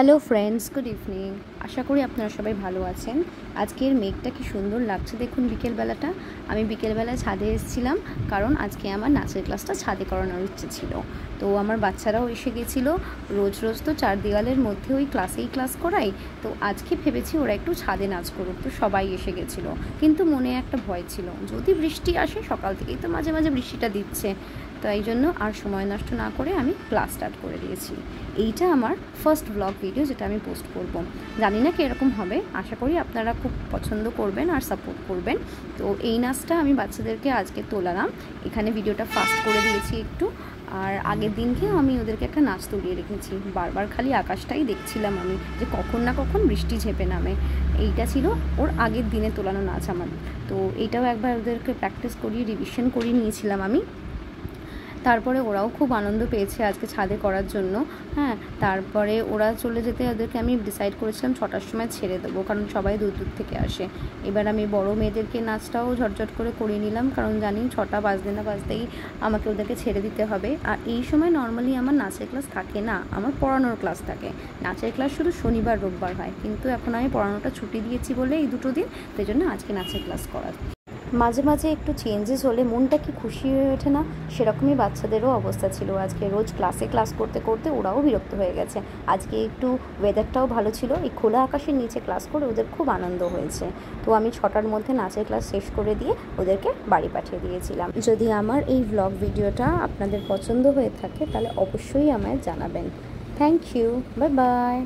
Hello friends, good evening. আশা করি আপনারা সবাই ভালো আছেন। আজকের মেঘটা কি সুন্দর লাগছে দেখুন। বিকেলবেলাটা আমি বিকেলবেলায় ছাদে এসেছিলাম, কারণ আজকে আমার নাচের ক্লাসটা ছাদে করানোর ইচ্ছে ছিল। তো আমার বাচ্চারাও এসে গেছিলো। রোজ রোজ তো চার দেওয়ালের মধ্যে ওই ক্লাস করাই, তো আজকে ভেবেছি ওরা একটু ছাদে নাচ করুক। তো সবাই এসে গেছিলো, কিন্তু মনে একটা ভয় ছিল, যদি বৃষ্টি আসে। সকাল থেকেই তো মাঝে মাঝে বৃষ্টিটা দিচ্ছে, তো এই জন্য আর সময় নষ্ট না করে আমি ক্লাস স্টার্ট করে দিয়েছি। এইটা আমার ফার্স্ট ব্লগ ভিডিও, যেটা আমি পোস্ট করব। জানি না কীরকম হবে, আশা করি আপনারা খুব পছন্দ করবেন আর সাপোর্ট করবেন। তো এই নাচটা আমি বাচ্চাদেরকে আজকে তোলালাম, এখানে ভিডিওটা ফাস্ট করে দিয়েছি একটু। আর আগের দিনকেও আমি ওদেরকে একটা নাচ তুলিয়ে রেখেছি। বারবার খালি আকাশটাই দেখছিলাম আমি, যে কখন না কখন বৃষ্টি ঝেঁপে নামে। এইটা ছিল ওর আগের দিনে তোলানো নাচ আমার। তো এইটাও একবার ওদেরকে প্র্যাকটিস করিয়ে রিভিশন করিয়ে নিয়েছিলাম আমি। তারপরে ওরাও খুব আনন্দ পেয়েছে আজকে ছাদে করার জন্য। হ্যাঁ, তারপরে ওরা চলে যেতে ওদেরকে আমি ডিসাইড করেছিলাম 6টার সময় ছেড়ে দেবো, কারণ সবাই দূর দূর থেকে আসে। এবার আমি বড় মেয়েদেরকে নাচটাও ঝটঝট করে করিয়ে নিলাম, কারণ জানি 6টা বাজতে না বাজতেই আমাকে ওদেরকে ছেড়ে দিতে হবে। আর এই সময় নর্মালি আমার নাচের ক্লাস থাকে না, আমার পড়ানোর ক্লাস থাকে। নাচের ক্লাস শুধু শনিবার রোববার হয়, কিন্তু এখন আমি পড়ানোটা ছুটি দিয়েছি বলে এই দুটো দিন, সেই জন্য আজকে নাচের ক্লাস করার। মাঝে মাঝে একটু চেঞ্জেস হলে মনটা কি খুশি হয়ে ওঠে না? সেরকমই বাচ্চাদেরও অবস্থা ছিল। আজকে রোজ ক্লাস করতে করতে ওরাও বিরক্ত হয়ে গেছে। আজকে একটু ওয়েদারটাও ভালো ছিল, এই খোলা আকাশের নিচে ক্লাস করে ওদের খুব আনন্দ হয়েছে। তো আমি 6টার মধ্যে নাচের ক্লাস শেষ করে দিয়ে ওদেরকে বাড়ি পাঠিয়ে দিয়েছিলাম। যদি আমার এই ব্লগ ভিডিওটা আপনাদের পছন্দ হয়ে থাকে, তাহলে অবশ্যই আমায় জানাবেন। Thank you, bye by.